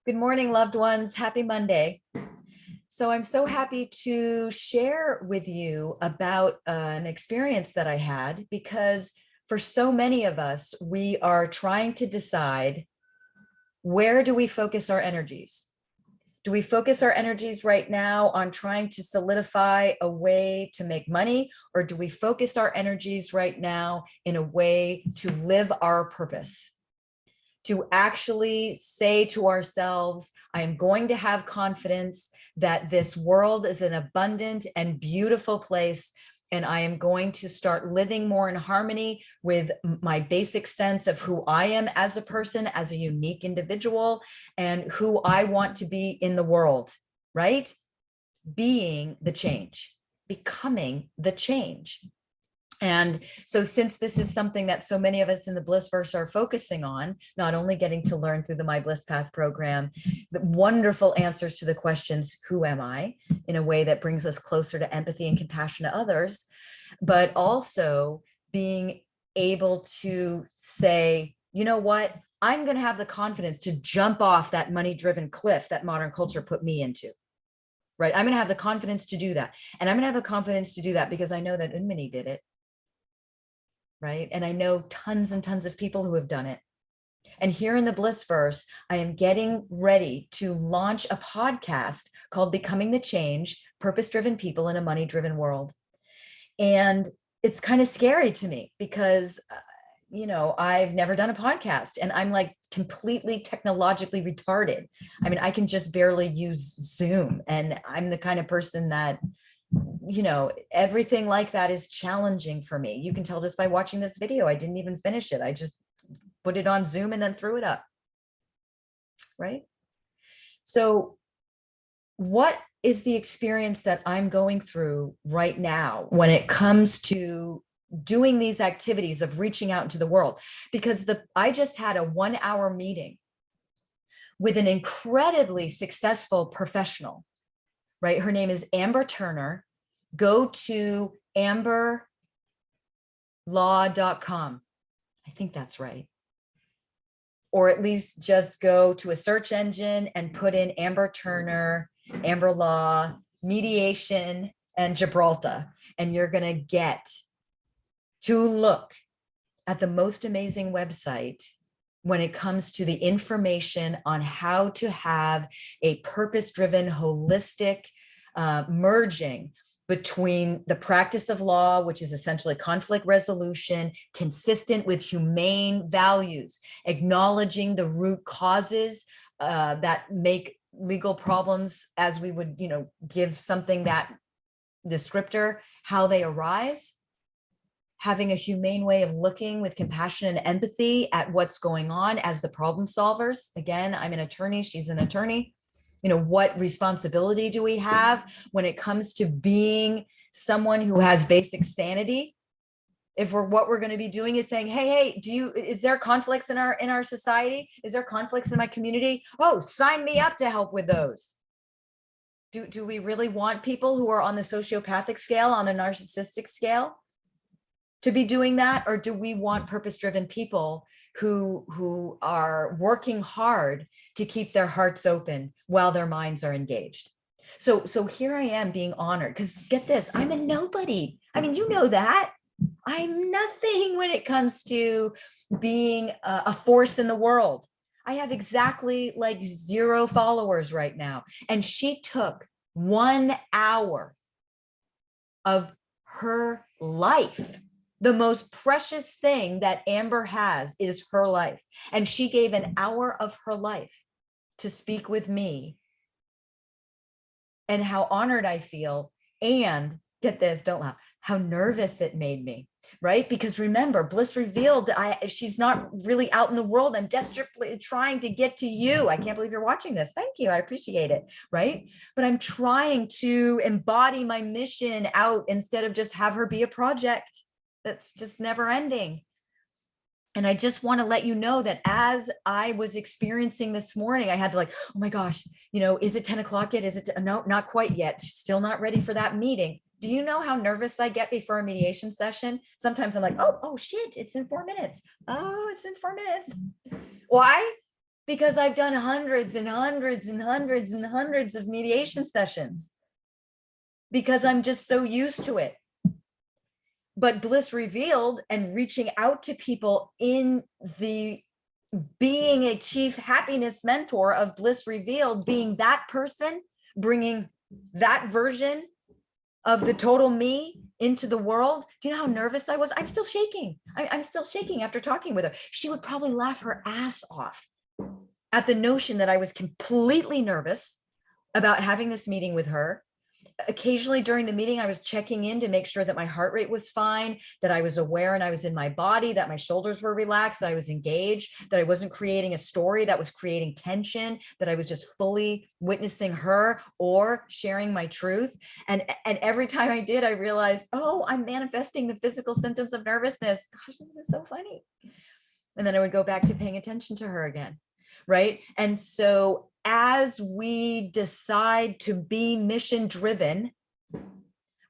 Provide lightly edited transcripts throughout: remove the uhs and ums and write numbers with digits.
Good morning, loved ones. Happy Monday. So I'm so happy to share with you about an experience that I had because for so many of us, we are trying to decide, where do we focus our energies? Do we focus our energies right now on trying to solidify a way to make money, or do we focus our energies right now in a way to live our purpose? To actually say to ourselves, I am going to have confidence that this world is an abundant and beautiful place, and I am going to start living more in harmony with my basic sense of who I am as a person, as a unique individual, and who I want to be in the world, right? Being the change, becoming the change. And so since this is something that so many of us in the Blissverse are focusing on, not only getting to learn through the My Bliss Path program, the wonderful answers to the questions, who am I, in a way that brings us closer to empathy and compassion to others, but also being able to say, you know what, I'm going to have the confidence to jump off that money-driven cliff that modern culture put me into. Right. I'm going to have the confidence to do that. And I'm going to have the confidence to do that because I know that Unmini did it. Right. And I know tons and tons of people who have done it. And here in the Blissverse, I am getting ready to launch a podcast called Becoming the Change, Purpose-Driven People in a Money-Driven World. And it's kind of scary to me because, I've never done a podcast and I'm like completely technologically retarded. I mean, I can just barely use Zoom, and I'm the kind of person that everything like that is challenging for me. You can tell just by watching this video. I didn't even finish it. I just put it on Zoom and then threw it up. Right. So what is the experience that I'm going through right now when it comes to doing these activities of reaching out into the world? Because I just had a 1-hour meeting with an incredibly successful professional, right? Her name is Amber Turner. Go to amberlaw.com. I think that's right. Or at least just go to a search engine and put in Amber Turner, Amber Law, mediation, and Gibraltar. And you're going to get to look at the most amazing website when it comes to the information on how to have a purpose-driven, holistic merging between the practice of law, which is essentially conflict resolution, consistent with humane values, acknowledging the root causes that make legal problems, as we would, give something that descriptor, how they arise, having a humane way of looking with compassion and empathy at what's going on as the problem solvers. Again, I'm an attorney, she's an attorney. What responsibility do we have when it comes to being someone who has basic sanity? If what we're going to be doing is saying, hey, is there conflicts in our society? Is there conflicts in my community? Oh, sign me up to help with those. Do we really want people who are on the sociopathic scale, on the narcissistic scale, to be doing that? Or do we want purpose-driven people who are working hard to keep their hearts open while their minds are engaged? So here I am being honored, because get this, I'm a nobody. I mean, you know that. I'm nothing when it comes to being a force in the world. I have exactly like 0 followers right now. And she took 1 hour of her life. The most precious thing that Amber has is her life. And she gave 1 hour of her life to speak with me, and how honored I feel. And get this, don't laugh, how nervous it made me, right? Because remember, Bliss revealed that she's not really out in the world. I'm desperately trying to get to you. I can't believe you're watching this. Thank you. I appreciate it. Right. But I'm trying to embody my mission out instead of just have her be a project that's just never ending. And I just want to let you know that as I was experiencing this morning, I had to oh my gosh, is it 10 o'clock yet? Is it? No, not quite yet. Still not ready for that meeting. Do you know how nervous I get before a mediation session? Sometimes I'm like, oh shit, it's in 4 minutes. Oh, it's in 4 minutes. Why? because I've done hundreds and hundreds and hundreds and hundreds of mediation sessions, because I'm just so used to it. But Bliss Revealed and reaching out to people in the being a chief happiness mentor of Bliss Revealed, being that person, bringing that version of the total me into the world. Do you know how nervous I was? I'm still shaking. I'm still shaking after talking with her. She would probably laugh her ass off at the notion that I was completely nervous about having this meeting with her. Occasionally during the meeting, I was checking in to make sure that my heart rate was fine, that I was aware and I was in my body, that my shoulders were relaxed, that I was engaged, that I wasn't creating a story that was creating tension, that I was just fully witnessing her or sharing my truth. And every time I did, I realized, oh, I'm manifesting the physical symptoms of nervousness. Gosh, this is so funny. And then I would go back to paying attention to her again. Right. And so as we decide to be mission driven,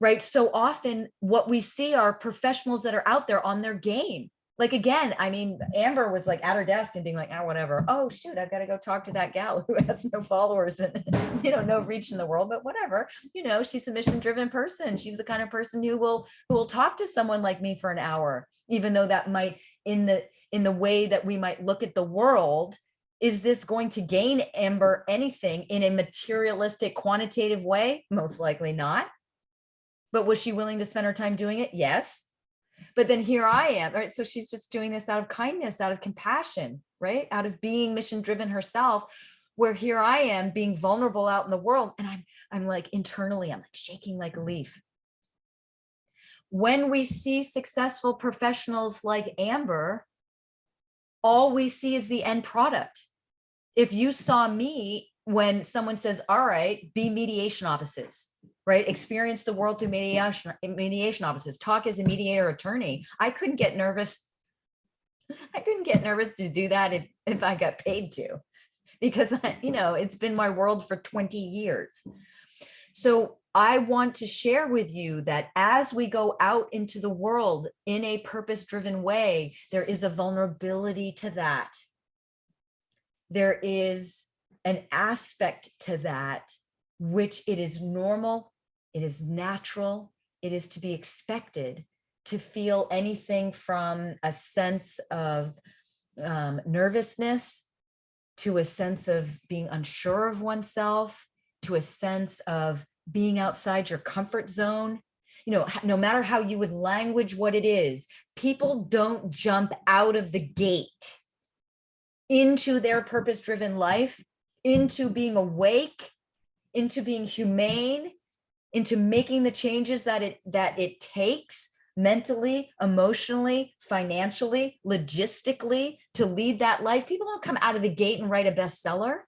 right, so often what we see are professionals that are out there on their game. Like, again, I mean, Amber was like at her desk and being like, oh, whatever. Oh, shoot, I've got to go talk to that gal who has no followers and, no reach in the world, but whatever. She's a mission driven person. She's the kind of person who will talk to someone like me for an hour, even though that might, in the way that we might look at the world, is this going to gain Amber anything in a materialistic, quantitative way? Most likely not. But was she willing to spend her time doing it? Yes. But then here I am, right? So she's just doing this out of kindness, out of compassion, right? Out of being mission driven herself, where here I am being vulnerable out in the world. And I'm like, internally, I'm like shaking like a leaf. When we see successful professionals like Amber, all we see is the end product. If you saw me, when someone says, all right, be mediation offices, right? Experience the world through mediation offices, talk as a mediator attorney. I couldn't get nervous. I couldn't get nervous to do that if I got paid to, because it's been my world for 20 years. So I want to share with you that as we go out into the world in a purpose-driven way, there is a vulnerability to that. There is an aspect to that, which it is normal, it is natural, it is to be expected to feel anything from a sense of nervousness to a sense of being unsure of oneself, to a sense of being outside your comfort zone. No matter how you would language what it is, people don't jump out of the gate into their purpose-driven life, into being awake, into being humane, into making the changes that it takes mentally, emotionally, financially, logistically to lead that life. People don't come out of the gate and write a bestseller.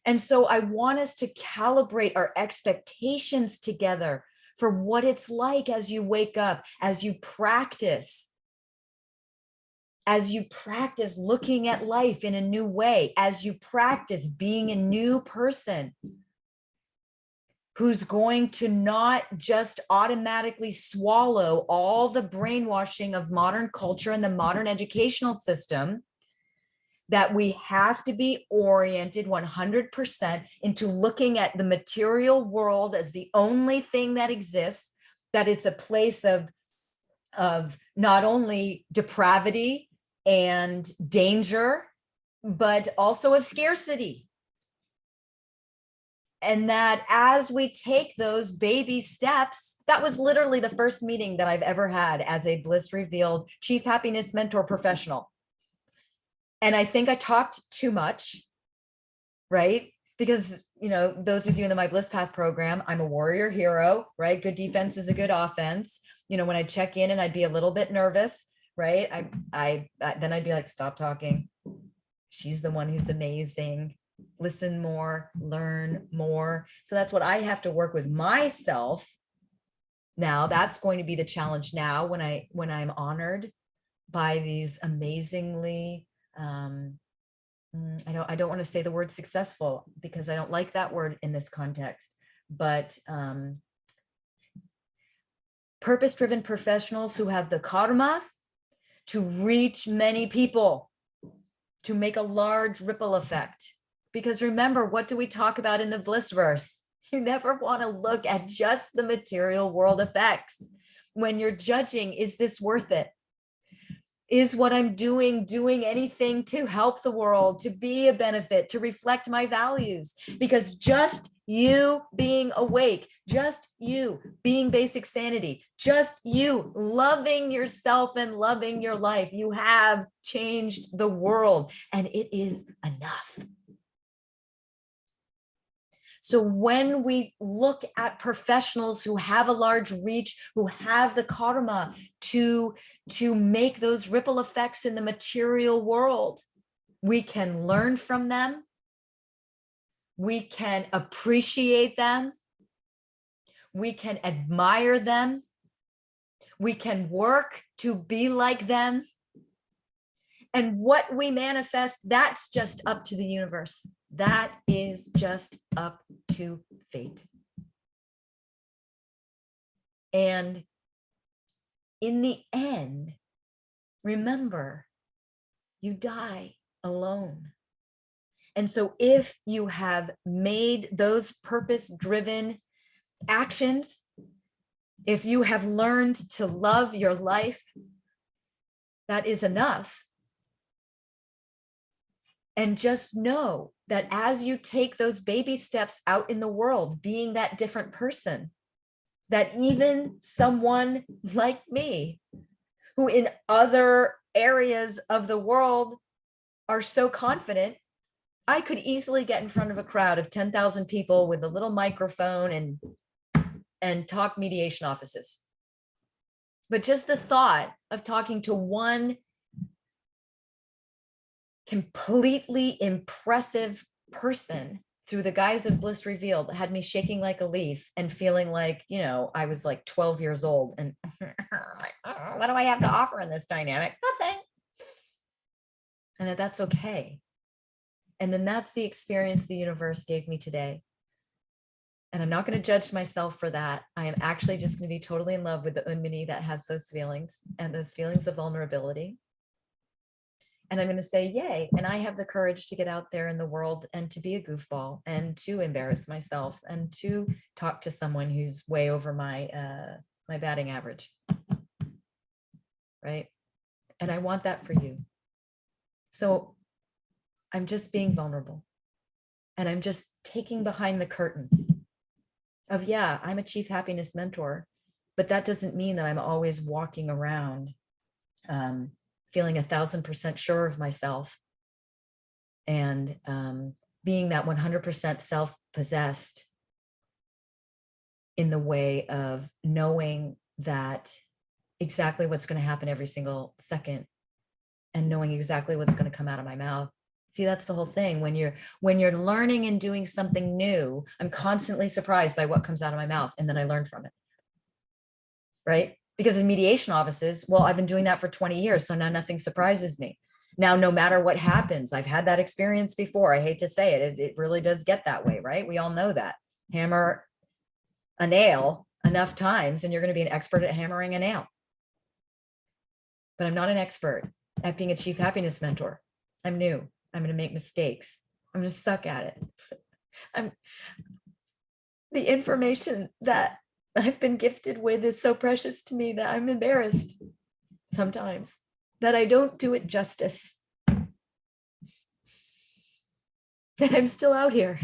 And so I want us to calibrate our expectations together for what it's like as you wake up, as you practice looking at life in a new way, as you practice being a new person who's going to not just automatically swallow all the brainwashing of modern culture and the modern educational system, that we have to be oriented 100% into looking at the material world as the only thing that exists, that it's a place of not only depravity and danger, but also of scarcity. And that as we take those baby steps, that was literally the first meeting that I've ever had as a Bliss Revealed Chief Happiness Mentor professional. And I think I talked too much, right? Because, those of you in the My Bliss Path program, I'm a warrior hero, right? Good defense is a good offense. When I check in and I'd be a little bit nervous, right? Then I'd be like, stop talking. She's the one who's amazing. Listen more, learn more. So that's what I have to work with myself. Now that's going to be the challenge now when I'm honored by these amazingly, I don't want to say the word successful because I don't like that word in this context, but purpose-driven professionals who have the karma to reach many people to make a large ripple effect. Because remember, what do we talk about in the Blissverse? You never want to look at just the material world effects. When you're judging, is this worth it? Is what I'm doing anything to help the world, to be a benefit, to reflect my values? Because just you being awake, just you being basic sanity, just you loving yourself and loving your life, you have changed the world, and it is enough. So when we look at professionals who have a large reach, who have the karma to make those ripple effects in the material world, we can learn from them. We can appreciate them. We can admire them. We can work to be like them. And what we manifest, that's just up to the universe. That is just up to fate. And in the end, remember, you die alone. And so if you have made those purpose-driven actions, if you have learned to love your life, that is enough. And just know that as you take those baby steps out in the world, being that different person, that even someone like me, who in other areas of the world are so confident, I could easily get in front of a crowd of 10,000 people with a little microphone and talk mediation offices. But just the thought of talking to one completely impressive person through the guise of Bliss Revealed had me shaking like a leaf and feeling like, you know, I was like 12 years old and what do I have to offer in this dynamic? Nothing. And that's okay. And then that's the experience the universe gave me today. And I'm not going to judge myself for that. I am actually just going to be totally in love with the Unmini that has those feelings and those feelings of vulnerability. And I'm going to say, yay. And I have the courage to get out there in the world and to be a goofball and to embarrass myself and to talk to someone who's way over my batting average. Right. And I want that for you. So I'm just being vulnerable and I'm just taking behind the curtain of, yeah, I'm a chief happiness mentor, but that doesn't mean that I'm always walking around feeling 1,000% sure of myself and being that 100% self-possessed in the way of knowing that exactly what's going to happen every single second and knowing exactly what's going to come out of my mouth. See, that's the whole thing. When you're learning and doing something new, I'm constantly surprised by what comes out of my mouth, and then I learn from it. Right? Because in mediation offices, well, I've been doing that for 20 years. So now nothing surprises me. Now, no matter what happens, I've had that experience before. I hate to say it. It really does get that way, right? We all know that. Hammer a nail enough times and you're going to be an expert at hammering a nail. But I'm not an expert at being a chief happiness mentor. I'm new. I'm going to make mistakes. I'm going to suck at it. The information that I've been gifted with is so precious to me that I'm embarrassed sometimes that I don't do it justice. That I'm still out here.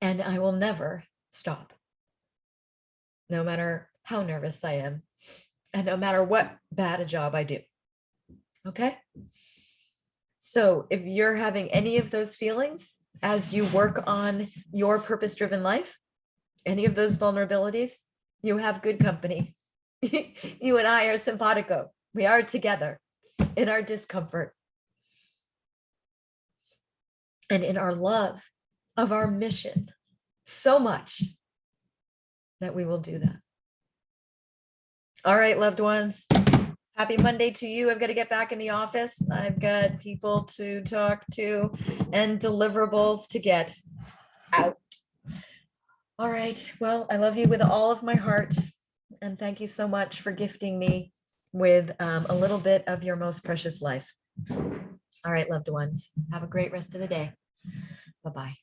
And I will never stop. No matter how nervous I am. And no matter what bad a job I do. Okay? So if you're having any of those feelings as you work on your purpose-driven life, any of those vulnerabilities, you have good company. You and I are simpatico. We are together in our discomfort and in our love of our mission so much that we will do that. All right, loved ones. Happy Monday to you. I've got to get back in the office. I've got people to talk to and deliverables to get out. All right. Well, I love you with all of my heart. And thank you so much for gifting me with a little bit of your most precious life. All right, loved ones, have a great rest of the day. Bye-bye.